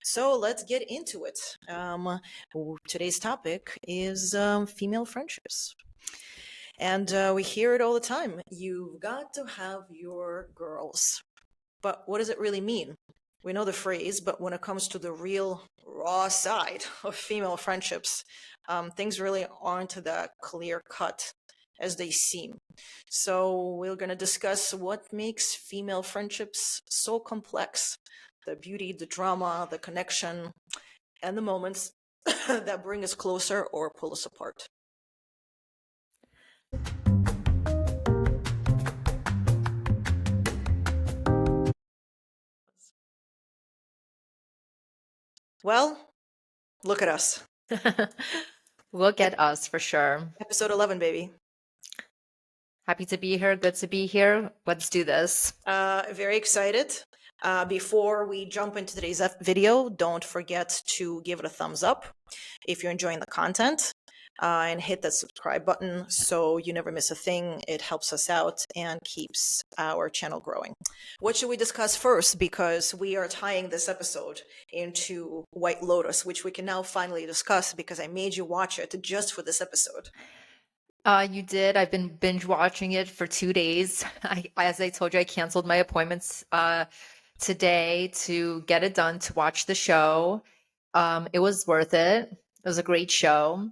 So let's get into it. Today's topic is female friendships. And we hear it all the time. You've got to have your girls. But what does it really mean? We know the phrase, but when it comes to the real raw side of female friendships, things really aren't that clear cut as they seem. So we're going to discuss what makes female friendships so complex, the beauty, the drama, the connection, and the moments that bring us closer or pull us apart. Well, look at us. Look at us for sure. Episode 11, baby. Happy to be here. Good to be here. Let's do this. Very excited. Before we jump into today's video, don't forget to give it a thumbs up if you're enjoying the content, and hit that subscribe button so you never miss a thing. It helps us out and keeps our channel growing. What should we discuss first? Because we are tying this episode into White Lotus, which we can now finally discuss because I made you watch it just for this episode. You did. I've been binge watching it for 2 days. As I told you, I canceled my appointments today to get it done to watch the show. It was worth it. It was a great show.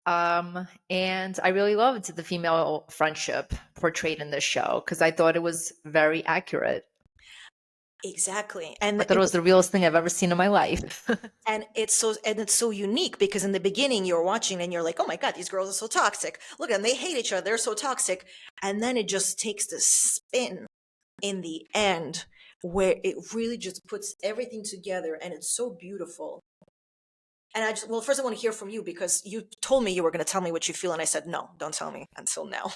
And I really loved the female friendship portrayed in this show because I thought it was very accurate. Exactly. I And thought it was the realest thing I've ever seen in my life. it's so unique because in the beginning you're watching and you're like, oh my God, these girls are so toxic. Look at them, they hate each other, they're so toxic. And then it just takes this spin in the end where it really just puts everything together and it's so beautiful. And well, first I want to hear from you because you told me you were going to tell me what you feel, and I said, no, don't tell me until now.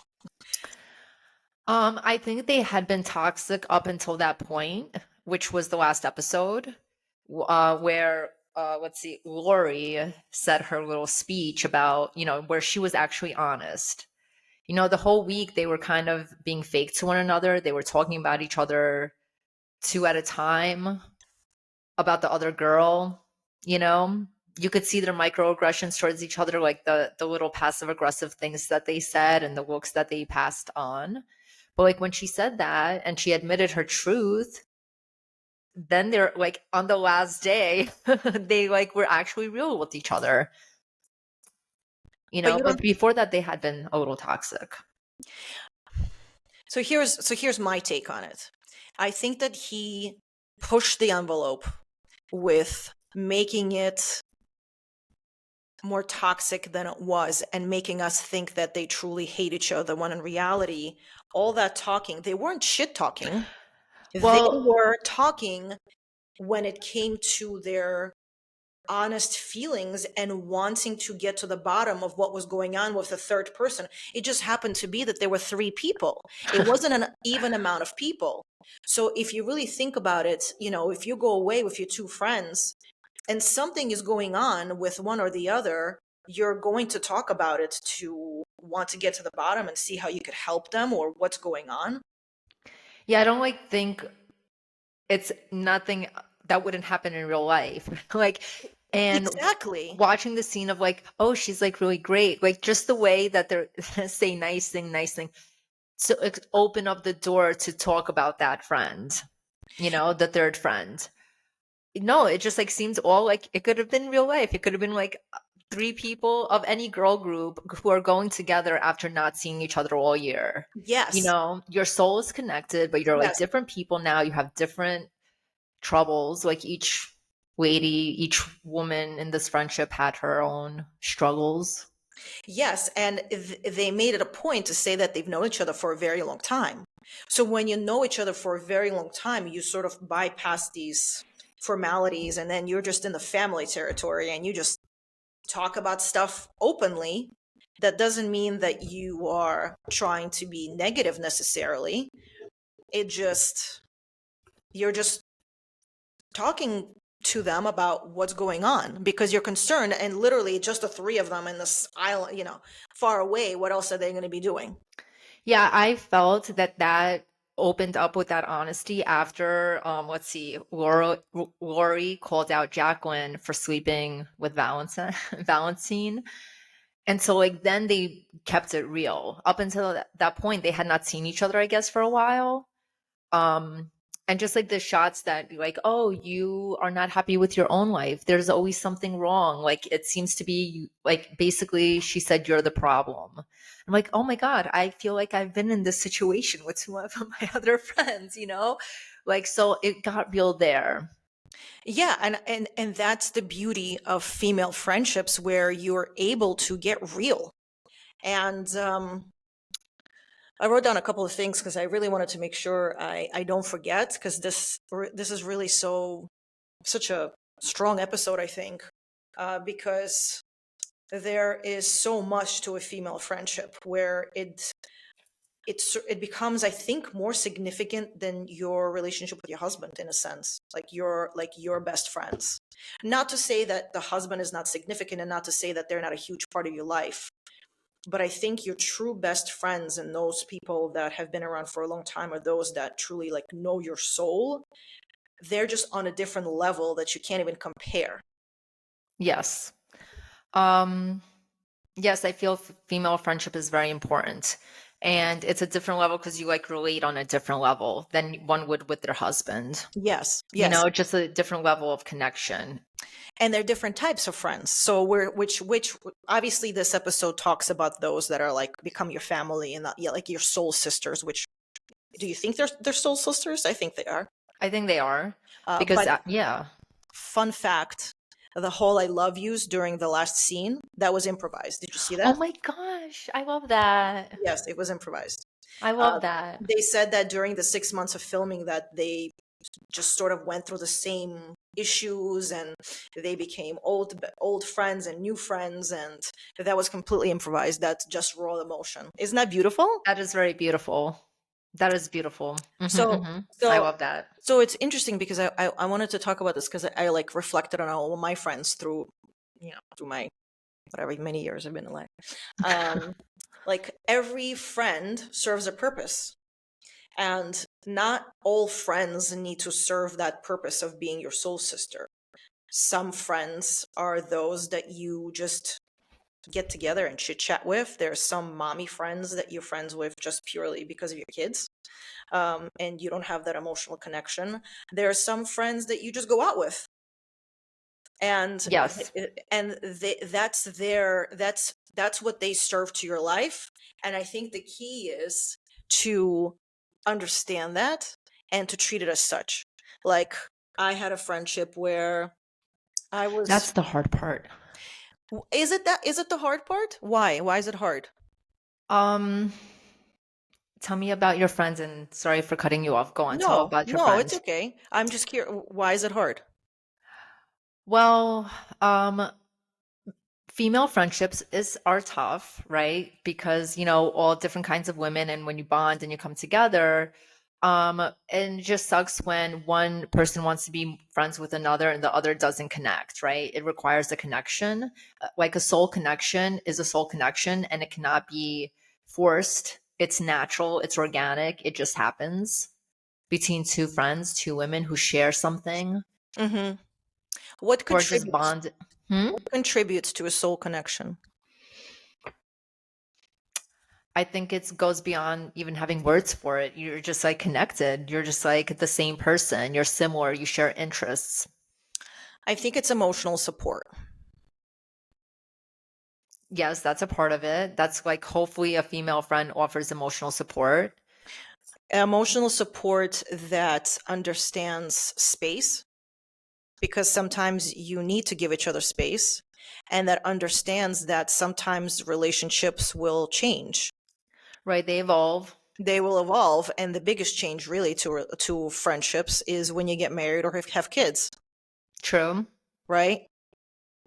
I think they had been toxic up until that point, which was the last episode, where let's see, Lori said her little speech about, where she was actually honest. The whole week they were kind of being fake to one another. They were talking about each other two at a time, about the other girl, you know. You could see their microaggressions towards each other, like the little passive aggressive things that they said and the looks that they passed on. But like when she said that and she admitted her truth, then they're like on the last day, they like were actually real with each other. But you But don't. before that they had been a little toxic. So here's my take on it. I think that he pushed the envelope with making it more toxic than it was and making us think that they truly hate each other when in reality all that talking, they weren't shit talking. They Well, were talking when it came to their honest feelings and wanting to get to the bottom of what was going on with the third person. It just happened to be that there were three people. It wasn't an even amount of people. So if you really think about it, if you go away with your two friends and something is going on with one or the other, you're going to talk about it to want to get to the bottom and see how you could help them or what's going on. yeah, I don't like think it's nothing that wouldn't happen in real life. And Exactly. watching the scene of like, oh, she's like really great. Like just the way that they're say nice thing, nice thing. So open up the door to talk about that friend, the third friend. No, it just like seems all like it could have been real life. It could have been like three people of any girl group who are going together after not seeing each other all year. Yes. Your soul is connected, but you're like Yes. different people now. You have different troubles. Like each lady, each woman in this friendship had her own struggles. Yes, and they made it a point to say that they've known each other for a very long time. So when you know each other for a very long time, you sort of bypass these formalities and then you're just in the family territory and you just talk about stuff openly. That doesn't mean that you are trying to be negative necessarily. You're just talking to them about what's going on because you're concerned, and literally just the three of them in this island, far away. What else are they going to be doing? Yeah, I felt that opened up with that honesty after let's see, Lori called out Jacqueline for sleeping with Valentine. Valentine. And so like then they kept it real. Up until that point they had not seen each other, I guess, for a while. um and just like the shots that like, oh, you are not happy with your own life, there's always something wrong, like it seems to be like basically she said you're the problem. I'm like, oh my god, I feel like I've been in this situation with some of my other friends, like, so it got real there. Yeah, and that's the beauty of female friendships, where you're able to get real. And I wrote down a couple of things because I really wanted to make sure I don't forget, because this is really such a strong episode, I think, because there is so much to a female friendship where it becomes, I think, more significant than your relationship with your husband, in a sense, like your best friends. Not to say that the husband is not significant, and not to say that they're not a huge part of your life, but I think your true best friends and those people that have been around for a long time are those that truly like know your soul. They're just on a different level that you can't even compare. Yes. um yes, I feel female friendship is very important, and it's a different level because you like relate on a different level than one would with their husband. Yes, yes. Just a different level of connection. And they're different types of friends. So we're which obviously this episode talks about those that are like become your family and not, yeah, like your soul sisters. Which, do you think they're soul sisters? I think they are. I think they are, because But yeah. fun fact, the whole "I love yous" during the last scene, that was improvised. Did you see Oh that? my gosh, I love that. Yes, it was improvised. I Uh, love that. they said that during the 6 months of filming that they just sort of went through the same issues, and they became old friends and new friends, and that was completely improvised. That's just raw emotion. Isn't that beautiful? That is very beautiful. That is beautiful. So I so love that. so it's interesting because I wanted to talk about this because I like reflected on all of my friends through, through my whatever many years I've been alive. um like every friend serves a purpose, and not all friends need to serve that purpose of being your soul sister. Some friends are those that you just get together and chit chat with. There's some mommy friends that you're friends with just purely because of your kids, and you don't have that emotional connection. There are some friends that you just go out with, and Yes. that's what they serve to your life. And I think the key is to understand that and to treat it as such. Like, I had a friendship where I was That's the hard part. is it the hard part? Why is it hard? Um, Tell me about your friends, and sorry for cutting you off. Go on, tell No, about your no, it's friends. okay. I'm just curious, why is it hard? Well, female friendships is are tough, right? Because, all different kinds of women, and when you bond and you come together, and it just sucks when one person wants to be friends with another and the other doesn't connect, right? It requires a connection. Like a soul connection is a soul connection, and it cannot be forced. It's natural, it's organic, it just happens between two friends, two women who share something, Hmm. what or just contributes bond. Hmm? what contributes to a soul connection? I think it goes beyond even having words for it. You're just like connected. You're just like the same person. You're similar. You share interests. I think it's emotional support. Yes, that's a part of it. That's like hopefully a female friend offers emotional support. Emotional support that understands space, because sometimes you need to give each other space, and that understands that sometimes relationships will change. Right? They evolve. They will evolve, and the biggest change really to friendships is when you get married or have kids, True. right?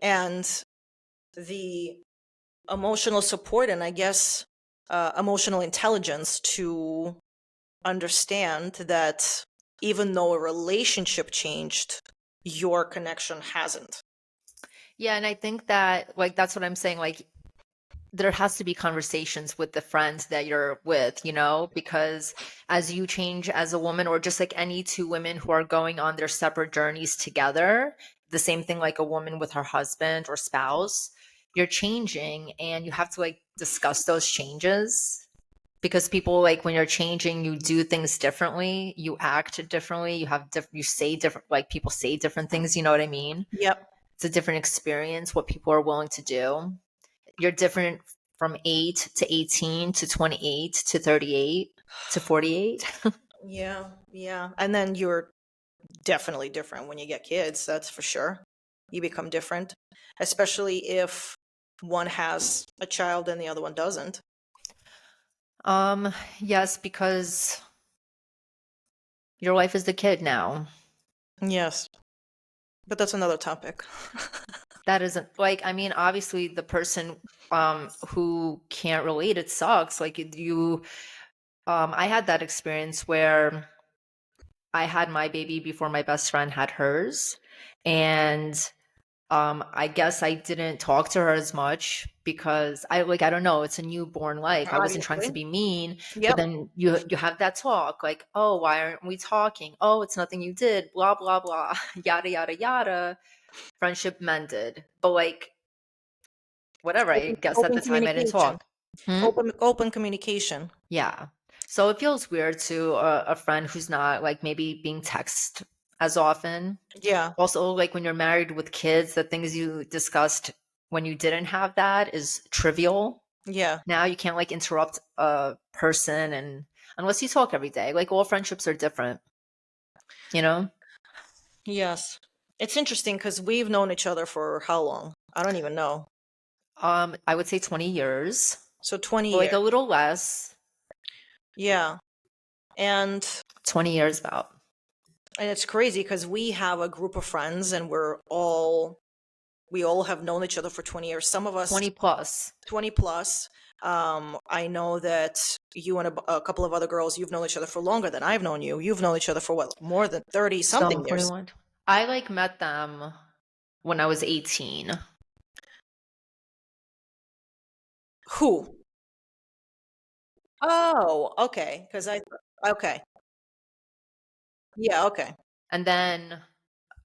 And the emotional support, and I guess emotional intelligence to understand that even though a relationship changed, your connection hasn't. Yeah, and I think that like that's what I'm saying. Like there has to be conversations with the friends that you're with, because as you change as a woman, or just like any two women who are going on their separate journeys together, the same thing like a woman with her husband or spouse, you're changing and you have to like discuss those changes, because people, like, when you're changing, you do things differently, you act differently, you say different, like, people say different things, you know what I mean? Yep. It's a different experience what people are willing to do. You're different from 8 to 18 to 28 to 38 to 48. Yeah, yeah. And then you're definitely different when you get kids, that's for sure. You become different, especially if one has a child and the other one doesn't. Yes, because your wife is the kid now. Yes, but that's another topic. That isn't like, I mean, obviously the person who can't relate, it sucks. Like you I had that experience where I had my baby before my best friend had hers. And I guess I didn't talk to her as much because I don't know, it's a newborn life. I wasn't trying to Obviously. be mean, but Yep. then you have that talk like, "Oh, why aren't we talking? Oh, it's nothing you did, blah blah blah." Yada yada yada. Friendship mended. But like, whatever, I guess at Open the time I didn't communication. talk. Hmm? Open communication. Yeah. So it feels weird to a friend who's not like maybe being text as often. Yeah. Also, like when you're married with kids, the things you discussed when you didn't have that is trivial. Yeah. Now you can't like interrupt a person, and unless you talk every day. Like all friendships are different, you know? Yes. It's interesting because we've known each other for how long? I don't even know. I would say 20 years, So 20 but like years. a little less. Yeah. And 20 years about. and it's crazy because we have a group of friends and we all have known each other for 20 years. Some of us 20 plus. 20 plus. I know that you and a couple of other girls, you've known each other for longer than I've known you. You've known each other for what, more than 30 So something I'm years. 21. I like met them when I was 18. Who? Oh, okay. Okay. Yeah, okay. And then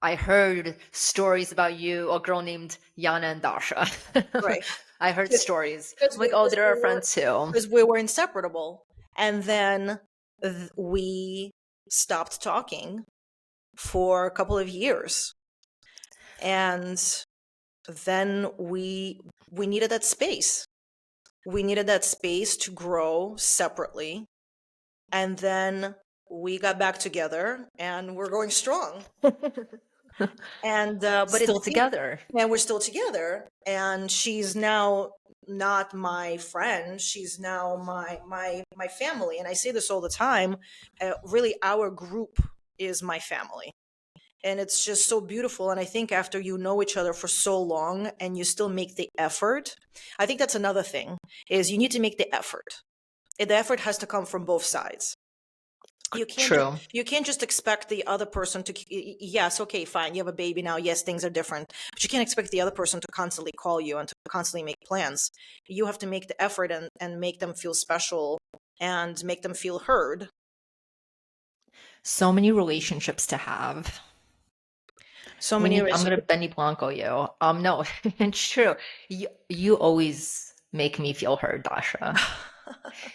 I heard stories about you, a girl named Yana and Dasha. Right. I heard stories. Because I'm like, oh, they're our friends too. we were inseparable. And then we stopped talking for a couple of years. And then we needed that space. We needed that space to grow separately. And then we got back together and we're going strong. And but Still together. and we're still together. And she's now not my friend. She's now my family. And I say this all the time. Really, our group is my family. And it's just so beautiful. And I think after you know each other for so long and you still make the effort, I think that's another thing, is you need to make the effort. The effort has to come from both sides. True. You can't just expect the other person to, yes, okay, fine, you have a baby now, yes, things are different, but you can't expect the other person to constantly call you and to constantly make plans. You have to make the effort and make them feel special and make them feel heard. So many relationships to have. So many I'm ways. gonna Benny Blanco you. No, it's true. You always make me feel heard, Dasha.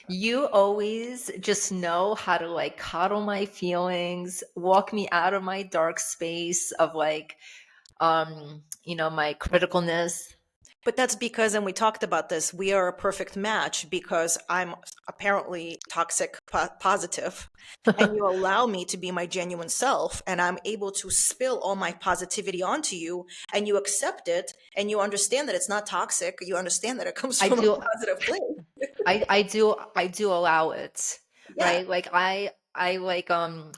You always just know how to like coddle my feelings, walk me out of my dark space of like my criticalness. But that's because, and we talked about this, we are a perfect match because I'm apparently toxic positive, and you allow me to be my genuine self, and I'm able to spill all my positivity onto you, and you accept it, and you understand that it's not toxic. You understand that it comes I from a do positive place. I do allow it, Yeah. right? Like I like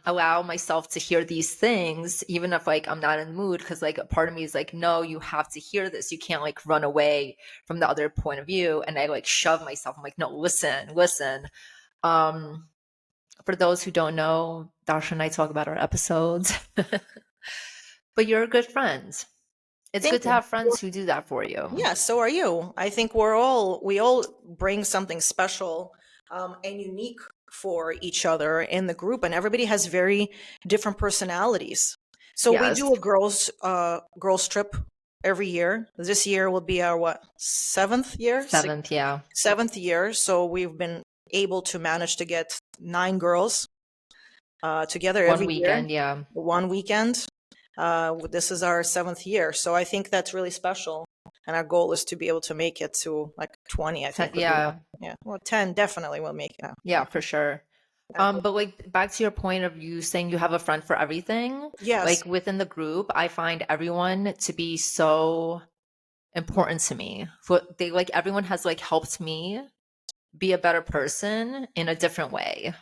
allow myself to hear these things even if like I'm not in the mood, because like a part of me is like, no, you have to hear this. You can't like run away from the other point of view. And I like shove myself. I'm like, no, listen. Um for those who don't know, Dasha and I talk about our episodes. But you're a good friend. It's Thank good to you. have friends who do that for you. Yeah, so are you. I think we all bring something special and unique for each other in the group, and everybody has very different personalities. So we Yes. do a girls trip every year. This year will be our what, seventh year? Seventh, yeah. Seventh year. So we've been able to manage to get 9 girls together One every year, weekend, yeah. one weekend. This is our seventh year, so I think that's really special. And our goal is to be able to make it to like 20. I think would be, Yeah. yeah, well, 10 definitely will make it. Yeah, for sure. That goal. But like back to your point of you saying you have a friend for everything, Yes. like within the group, I find everyone to be so important to me. They like everyone has like helped me be a better person in a different way,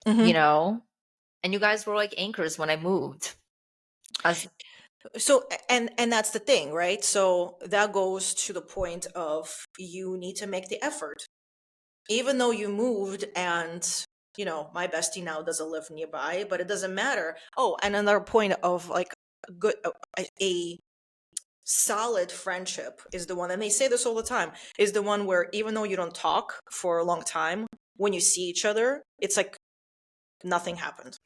you Hmm. know? And you guys were like anchors when I moved. As So, and that's the thing, right? So that goes to the point of you need to make the effort, even though you moved and my bestie now doesn't live nearby, but it doesn't matter. Oh, and another point of like good a solid friendship is the one, and they say this all the time, is the one where even though you don't talk for a long time, when you see each other, it's like nothing happened.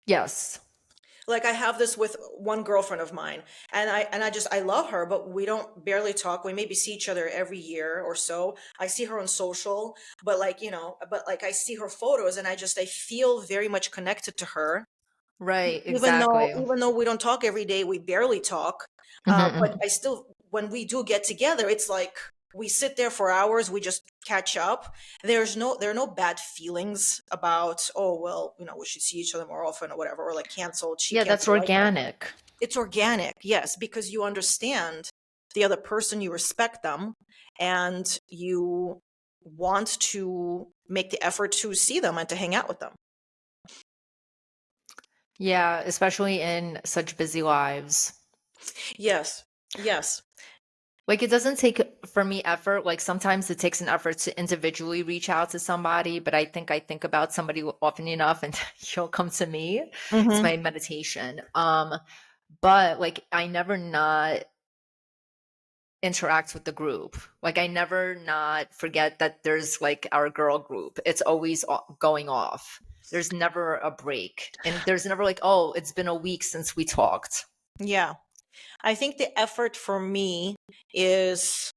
yes. Like I have this with one girlfriend of mine, and I love her, but we don't barely talk. We maybe see each other every year or so. I see her on social, but like I see her photos, and I feel very much connected to her, Right, even though exactly. even though we don't talk every day, we barely talk. But Mhm. I still, when we do get together, it's like we sit there for hours, we just catch up. There are no bad feelings about, oh well, we should see each other more often or whatever, or like canceled, she Yeah, that's canceled, I canceled. organic. It's organic, yes, because you understand the other person, you respect them, and you want to make the effort to see them and to hang out with them. Yeah, especially in such busy lives. Yes. Yes. Like it doesn't take for me effort. Like sometimes it takes an effort to individually reach out to somebody, but I think about somebody often enough and she'll come to me. It's Hmm. my meditation. But like I never not interact with the group. Like I never not forget that there's like our girl group. It's always going off. There's never a break. And there's never like, oh, it's been a week since we talked. Yeah. I think the effort for me is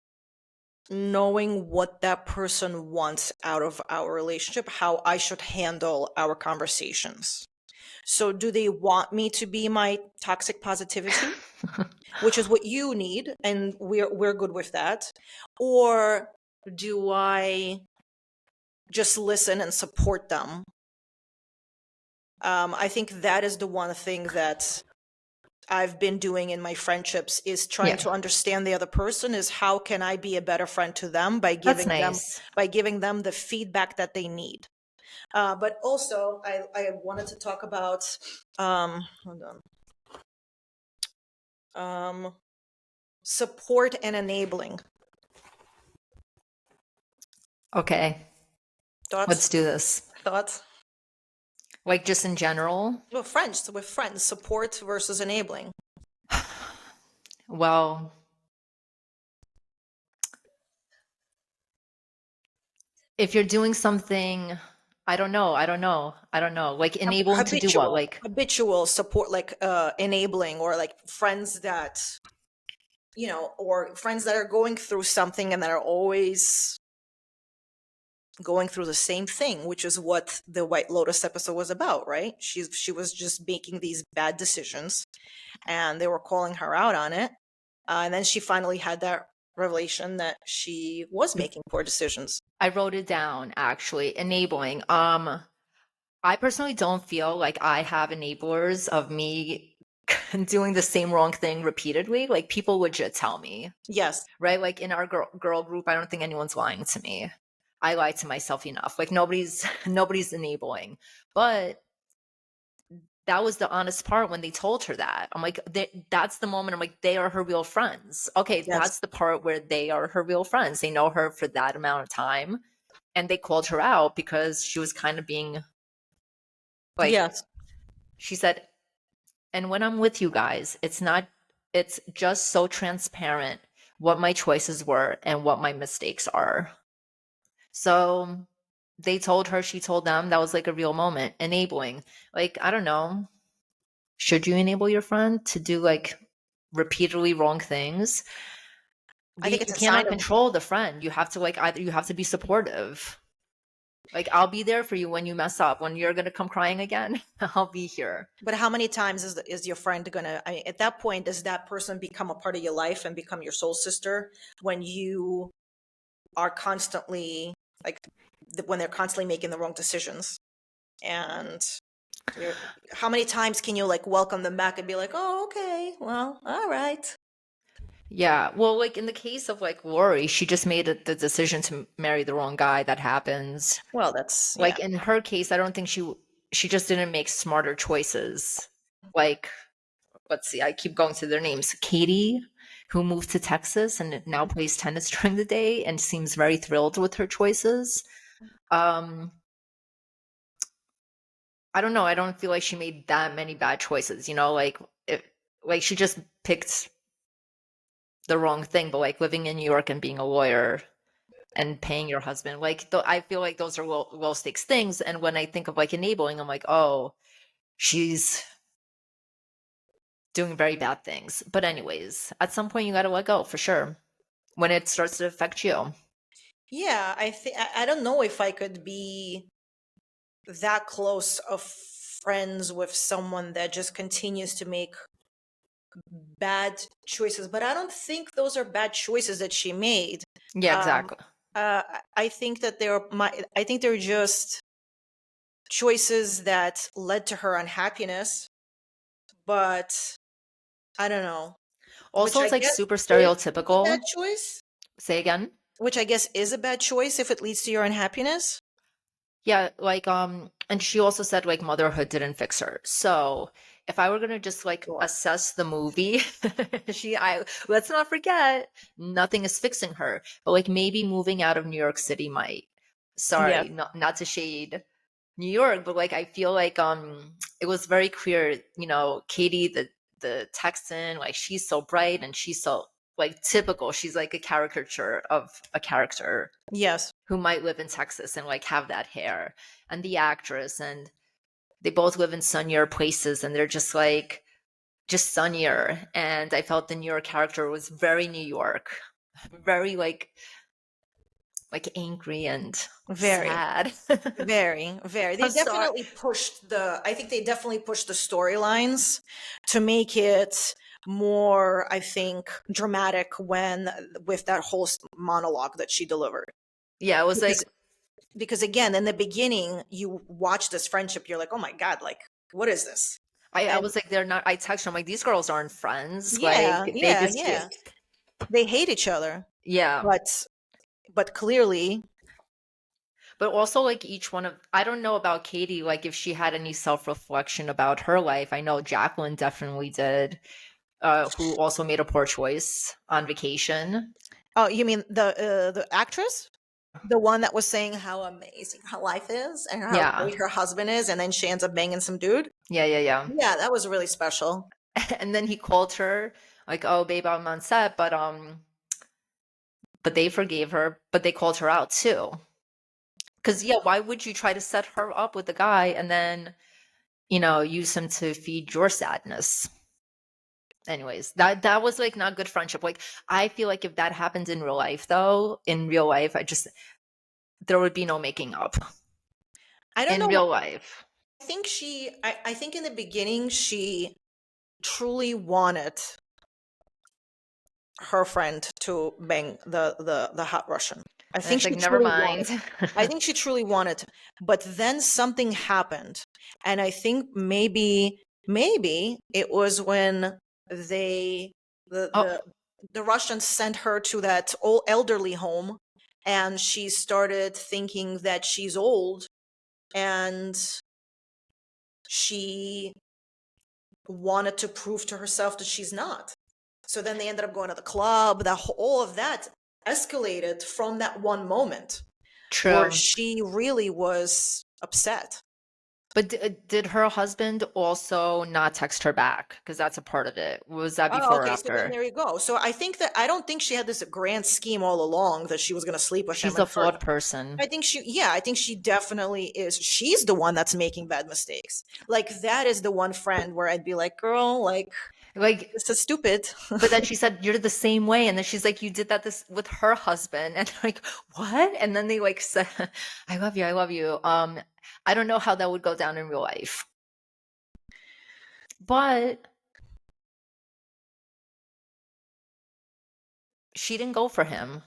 knowing what that person wants out of our relationship, how I should handle our conversations. So, do they want me to be my toxic positivity, which is what you need, and we're good with that, or do I just listen and support them? I think that is the one thing that I've been doing in my friendships, is trying Yeah, to understand the other person, is how can I be a better friend to them by that's giving them nice. the feedback that they need. But also I wanted to talk about hold on, support and enabling. Okay, Thoughts? let's do this. Thoughts? Like just in general. Well, friends, with friends, support versus enabling. Well, if you're doing something, I don't know. Like enabling to do what? Like, Habitual support, like enabling, or like friends that or friends that are going through something and that are always going through the same thing, which is what the White Lotus episode was about, right? She was just making these bad decisions, and they were calling her out on it. And then she finally had that revelation that she was making poor decisions. I wrote it down actually, enabling. I personally don't feel like I have enablers of me doing the same wrong thing repeatedly. Like people legit tell me, Yes. right? Like in our girl group, I don't think anyone's lying to me. I lie to myself enough. Like nobody's nobody's enabling. But that was the honest part when they told her that. I'm like, that's the moment. I'm like, they are her real friends. Okay, Yes. that's the part where they are her real friends. They know her for that amount of time. And they called her out because she was kind of being like, Yes. she said, and when I'm with you guys, it's not, it's just so transparent what my choices were and what my mistakes are. So they told her, she told them. That was like a real moment. Enabling. Like, I don't know. Should you enable your friend to do like repeatedly wrong things? I think You it's a sign cannot of. control the friend. You have to like either you have to be supportive. Like, I'll be there for you when you mess up. When you're gonna come crying again, I'll be here. But how many times is your friend gonna? I mean, at that point, does that person become a part of your life and become your soul sister when you are constantly like when they're constantly making the wrong decisions? And you're, how many times can you like welcome them back and be like, oh, okay, well, all right. Yeah. Well, like in the case of like Lori, she just made the decision to marry the wrong guy. That happens. Well, that's yeah. Like in her case, I don't think she just didn't make smarter choices. Like, let's see, I keep going to their names. Katie, who moved to Texas and now plays tennis during the day and seems very thrilled with her choices. Um, I don't know. I don't feel like she made that many bad choices. Like like she just picked the wrong thing. But like living in New York and being a lawyer and paying your husband, like I feel like those are low stakes things. And when I think of like enabling, I'm like, oh, she's doing very bad things. But anyways, at some point you got to let go for sure when it starts to affect you. Yeah, I think I don't know if I could be that close of friends with someone that just continues to make bad choices, but I don't think those are bad choices that she made. Yeah, Um, exactly. I think that I think they're just choices that led to her unhappiness, but I don't know. Also, Which I it's like guess super is a bad stereotypical. choice. Say again. Which I guess is a bad choice if it leads to your unhappiness. Yeah, like and she also said like motherhood didn't fix her. So, if I were going to just like Sure. assess the movie, I let's not forget nothing is fixing her, but like maybe moving out of New York City might. Yes. Sorry, not to shade New York, but like I feel like it was very clear, Katie the Texan, like she's so bright and she's so like typical. She's like a caricature of a character Yes. who might live in Texas and like have that hair. And the actress, and they both live in sunnier places and they're just sunnier. And I felt the New York character was very New York, very like angry and Very. sad. Very, very. They I'm sorry. definitely I think they definitely pushed the storylines to make it more, I think, dramatic with that whole monologue that she delivered. Yeah, it was Because, like because again, in the beginning, you watch this friendship, you're like, oh my God, like, what is this? I And was like, they're not. I texted her, I'm like, these girls aren't friends. Like, yeah, they yeah, just yeah. They hate each other, yeah. but clearly, But also, like, each one of, I don't know about Katie, like, if she had any self reflection about her life. I know Jacqueline definitely did, who also made a poor choice on vacation. oh, you mean the actress? The one that was saying how amazing her life is and how Yeah. great her husband is, and then she ends up banging some dude. Yeah, yeah, yeah. Yeah, that was really special. And then he called her, like, oh, babe, I'm on set, but they forgave her, but they called her out too. Because, yeah, why would you try to set her up with a guy and then, use him to feed your sadness? Anyways, that was like not good friendship. Like, I feel like if that happened in real life, though, in real life, there would be no making up I don't in know. real life. I think in the beginning she truly wanted her friend to bang the hot Russian. I And think it's she like, never truly wanted. mind. I think she truly wanted, but then something happened, and I think maybe it was when they the Oh, the the Russians sent her to that old elderly home, and she started thinking that she's old, and she wanted to prove to herself that she's not. So then they ended up going to the club. All of that escalated from that one moment where true. she really was upset. But did her husband also not text her back? Because that's a part of it. Was that Oh, before or okay. So then after? there you go. So I don't think she had this grand scheme all along that she was going to sleep with him. She's And a flawed person. I think she definitely is. She's the one that's making bad mistakes. Like that is the one friend where I'd be like, girl, like Like, this is stupid. but then she said, "You're the same way." And then she's like, "You did that this with her husband." And I'm like, what? And then they like said, "I love you. I love you." I don't know how that would go down in real life. But she didn't go for him,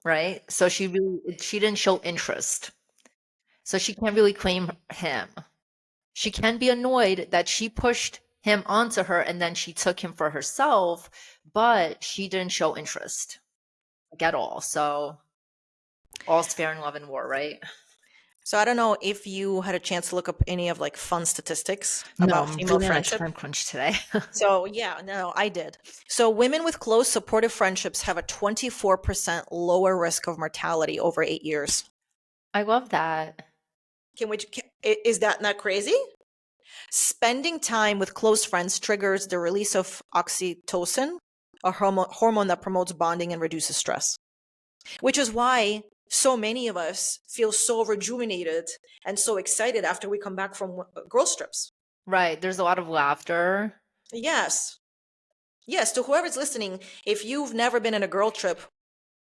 right? So she didn't show interest. So she can't really claim him. She can be annoyed that she pushed him onto her and then she took him for herself, but she didn't show interest like at all. So all's fair in love and war, right? So I don't know if you had a chance to look up any of like fun statistics No, about I'm female really on a friendship. time crunch today. So yeah, no, I did. So women with close supportive friendships have a 24% lower risk of mortality over 8 years. I love that. Is that not crazy? Spending time with close friends triggers the release of oxytocin, a hormone that promotes bonding and reduces stress, which is why so many of us feel so rejuvenated and so excited after we come back from girl trips. Right. There's a lot of laughter. Yes. Yes, to whoever's listening, if you've never been in a girl trip,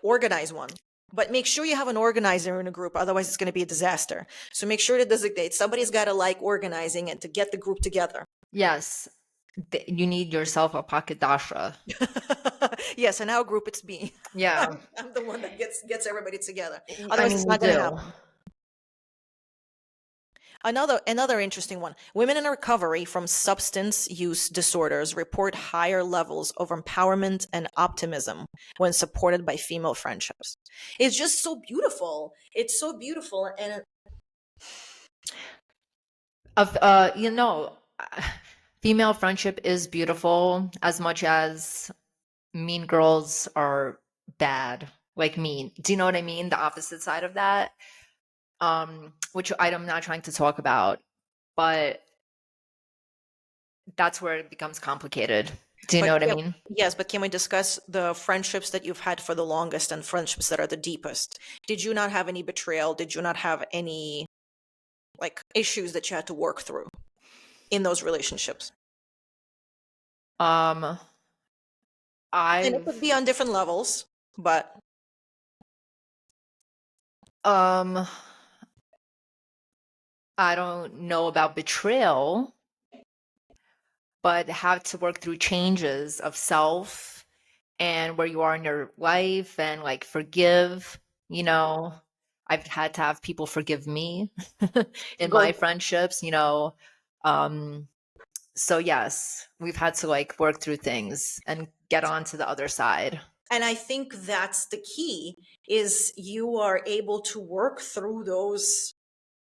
organize one. But make sure you have an organizer in a group, otherwise it's going to be a disaster. So make sure to designate. Somebody's got to like organizing and to get the group together. Yes. You need yourself a pocket dasha. Yes, in our group it's me. Yeah. I'm the one that gets everybody together. I Otherwise, mean, it's we not going to do. happen. Another interesting one. Women in recovery from substance use disorders report higher levels of empowerment and optimism when supported by female friendships. It's just so beautiful. It's so beautiful and Of female friendship is beautiful as much as mean girls are bad, like mean. Do you know what I mean? The opposite side of that, which I'm not trying to talk about, but that's where it becomes complicated. Do you know but what I can, mean? yes, but can we discuss the friendships that you've had for the longest and friendships that are the deepest? Did you not have any betrayal? Did you not have any like issues that you had to work through in those relationships? Um, And it could I've be on different levels, but um I don't know about betrayal, but have to work through changes of self and where you are in your life and like forgive, you know. I've had to have people forgive me in my going friendships, you know. Um so yes, we've had to like work through things and get on to the other side. and I think that's the key is you are able to work through those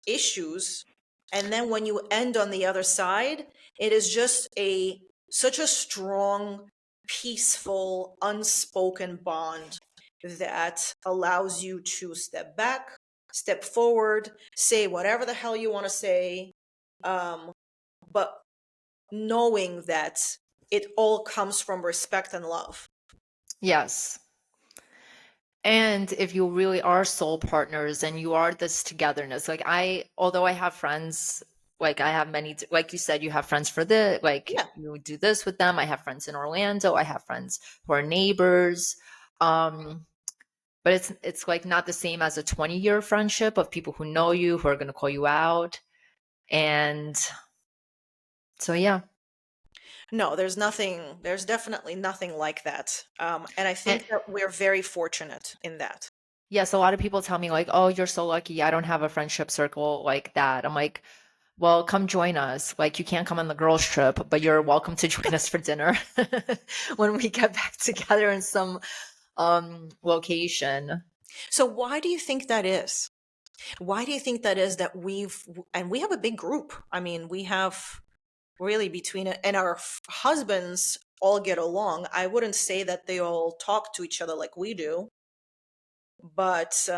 issues and then when you end on the other side it is just a such a strong peaceful unspoken bond that allows you to step back, step forward, say whatever the hell you want to say, um, but knowing that it all comes from respect and love. Yes. And if you really are soul partners and you are this togetherness, like although I have friends, like I have many, like you said, you have friends for the, like Yeah, you do this with them. I have friends in Orlando. I have friends who are neighbors. Um, but it's like not the same as a 20-year friendship of people who know you, who are going to call you out. And so, yeah. no, there's definitely nothing like that. And I And think that we're very fortunate in that. yes, a lot of people tell me like, "Oh, you're so lucky. I don't have a friendship circle like that." I'm like, well, come join us. Like, you can't come on the girls' trip, but you're welcome to join us for dinner when we get back together in some location. So why do you think that is? Why do you think that is that we have a big group. I mean, we have really between it and our husbands all get along. I wouldn't say that they all talk to each other like we do, but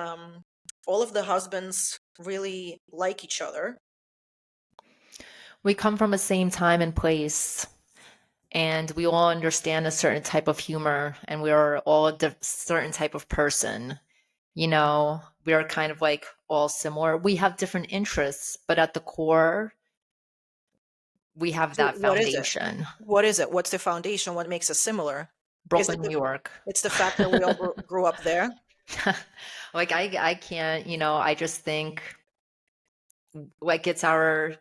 all of the husbands really like each other. We come from the same time and place, and we all understand a certain type of humor, and we are all a certain type of person. We are kind of like all similar. We have different interests, but at the core, we have So that what is it? foundation. What is it? What's the foundation? What makes us similar? Is it Brooklyn, New York. it's the fact that we all grew up there? Like I can't, I just think like it's our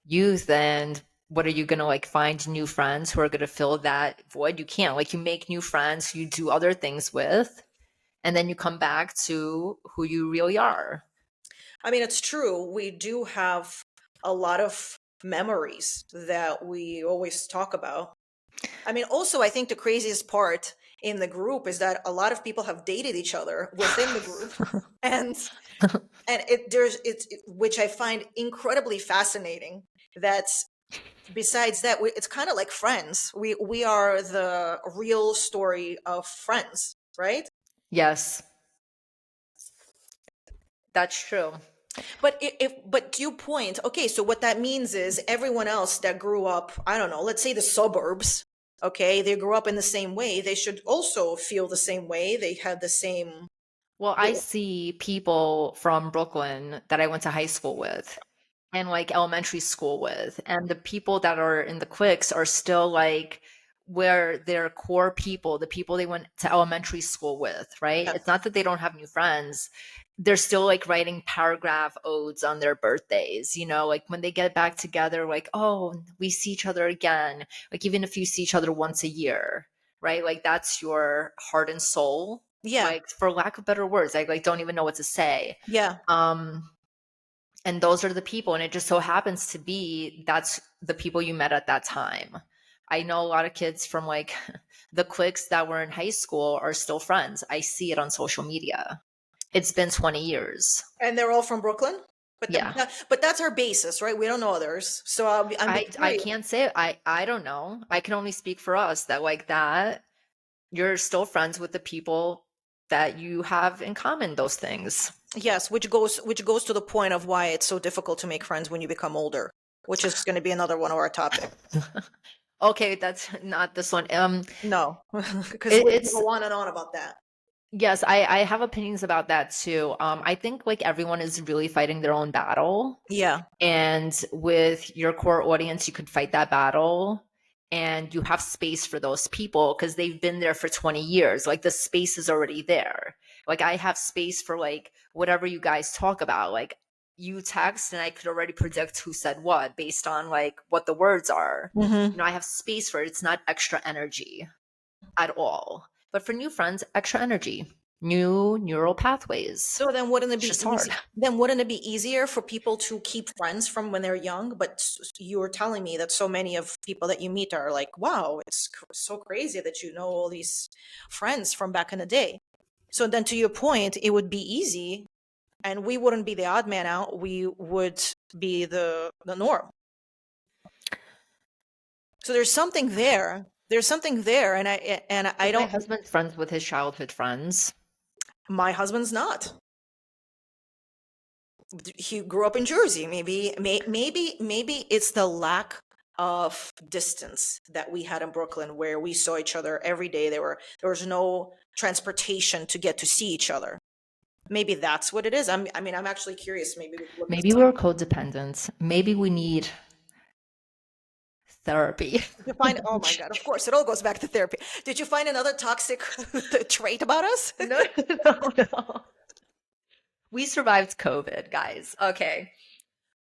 youth, and what are you going to like find new friends who are going to fill that void? You can't. Like you make new friends you do other things with, and then you come back to who you really are. I mean, it's true. We do have a lot of memories that we always talk about. I mean, also, I think the craziest part in the group is that a lot of people have dated each other within the group, and which I find incredibly fascinating. That besides that, it's kind of like Friends. We are the real story of Friends, right? Yes, that's true. But but to your point, okay, so what that means is everyone else that grew up, I don't know, let's say the suburbs, okay, they grew up in the same way, they should also feel the same way. They had the same. Well, I see people from Brooklyn that I went to high school with and like elementary school with, and the people that are in the cliques are still like where their core people, the people they went to elementary school with, right? Yeah, It's not that they don't have new friends. They're still like writing paragraph odes on their birthdays, like when they get back together, like, oh, we see each other again. Like even if you see each other once a year, right? Like that's your heart and soul. yeah, Like for lack of better words, I like don't even know what to say. yeah. Um, and those are the people, and it just so happens to be that's the people you met at that time. I know a lot of kids from like the cliques that were in high school are still friends. I see it on social media. It's been 20 years. And they're all from Brooklyn. But Yeah. but that's our basis, right? We don't know others, so I'm I curious. can't say it. I don't know. I can only speak for us that like that you're still friends with the people that you have in common those things. Yes, which goes to the point of why it's so difficult to make friends when you become older, which is going to be another one of our topics. Okay, that's not this one. No, because we can It's go on and on about that. yes, I have opinions about that too. I think like everyone is really fighting their own battle, Yeah. and with your core audience, you could fight that battle, and you have space for those people because they've been there for 20 years. Like the space is already there. Like I have space for like whatever you guys talk about. Like you text, and I could already predict who said what based on like what the words are. Hmm. I have space for it. It's not extra energy at all. But for new friends, extra energy, new neural pathways. So then, wouldn't it It's be just easy? hard. Then wouldn't it be easier for people to keep friends from when they're young? But you were telling me that so many of people that you meet are like, "Wow, it's so crazy that you know all these friends from back in the day." So then, to your point, it would be easy, and we wouldn't be the odd man out. We would be the norm. So there's something there. There's something there, and I But my don't. husband's friends with his childhood friends. My husband's not. He grew up in Jersey. Maybe it's the lack of distance that we had in Brooklyn, where we saw each other every day. There was no transportation to get to see each other. Maybe that's what it is. I mean, I'm actually curious. Maybe we could look this Maybe up. we're codependent. Maybe we need therapy. Did you find? Oh my God! Of course, it all goes back to therapy. Did you find another toxic trait about us? No, no, no. We survived COVID, guys. Okay.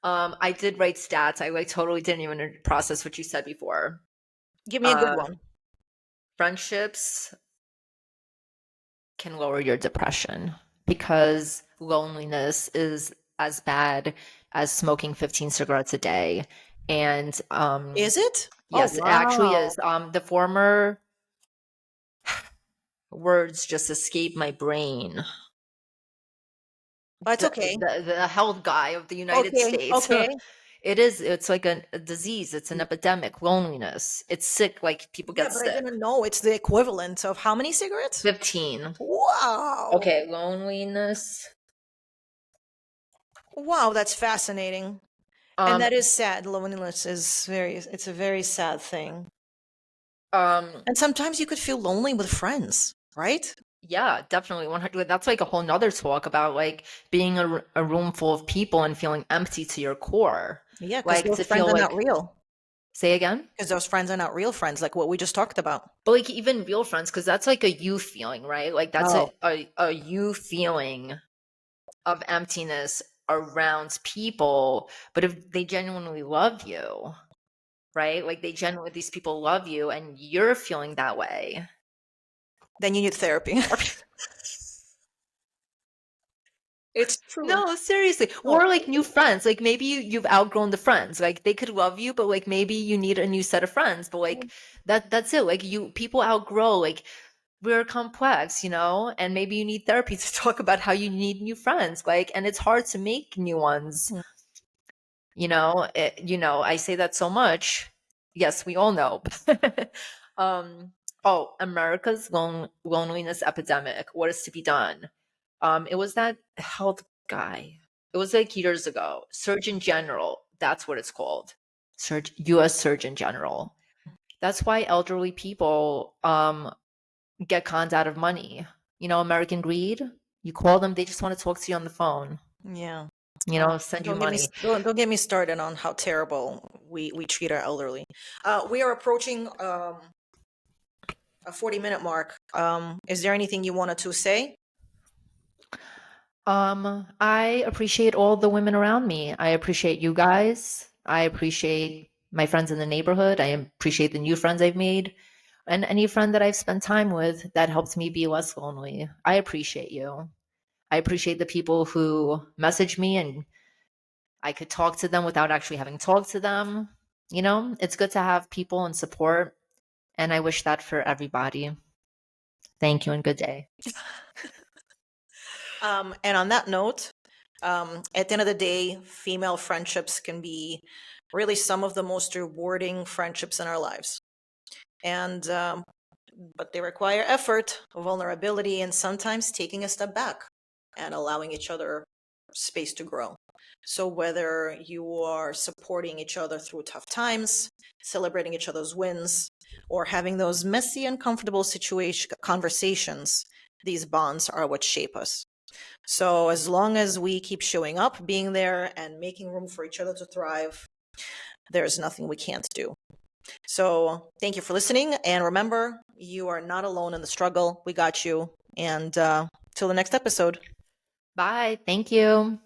I did write stats. I like totally didn't even process what you said before. Give me a good Uh, one. Friendships can lower your depression because loneliness is as bad as smoking 15 cigarettes a day. And Is it? Oh yes, it actually wow! is. The former words just escape my brain. It's The, okay. the health guy of the United Okay. States. Okay. It's like a disease. It's an epidemic. Loneliness. It's sick. Like people Yeah, get but I sick. didn't know it's the equivalent of how many cigarettes? 15. Wow. Okay, loneliness. Wow, that's fascinating. And Um, that is sad. Loneliness it's a very sad thing. um, And sometimes you could feel lonely with friends, right? yeah, definitely 100. That's like a whole nother talk about like being a room full of people and feeling empty to your core. Yeah, because Like those to friends feel are not like, real. say again? Because those friends are not real friends, like what we just talked about. But like even real friends, because that's like a you feeling, right? Like that's Oh, a you feeling of emptiness around people. But if they genuinely love you, right? Like they genuinely, these people love you and you're feeling that way. then you need therapy. It's true. No, seriously. Oh, Or like new friends. Like maybe you've outgrown the friends. Like they could love you, but like maybe you need a new set of friends. But like that's it. Like you people outgrow. Like we're complex, and maybe you need therapy to talk about how you need new friends. Like, and it's hard to make new ones. mm, I say that so much. Yes, we all know. um, oh, America's loneliness epidemic. What is to be done? It was that health guy. It was like years ago. Surgeon General. That's what it's called. U.S. Surgeon General. That's why elderly people get conned out of money. American greed. You call them, they just want to talk to you on the phone. yeah. Send you Don't get me money. don't get me started on how terrible we treat our elderly. We are approaching a 40-minute mark. Is there anything you wanted to say? I appreciate all the women around me. I appreciate you guys. I appreciate my friends in the neighborhood. I appreciate the new friends I've made. And any friend that I've spent time with that helps me be less lonely. I appreciate you. I appreciate the people who message me and I could talk to them without actually having talked to them. It's good to have people and support. And I wish that for everybody. Thank you and good day. And on that note, at the end of the day, female friendships can be really some of the most rewarding friendships in our lives. And but they require effort, vulnerability, and sometimes taking a step back and allowing each other space to grow. So whether you are supporting each other through tough times, celebrating each other's wins, or having those messy, uncomfortable conversations, these bonds are what shape us. So as long as we keep showing up, being there, and making room for each other to thrive, there's nothing we can't do. So thank you for listening. And remember, you are not alone in the struggle. We got you. And till the next episode. Bye. Thank you.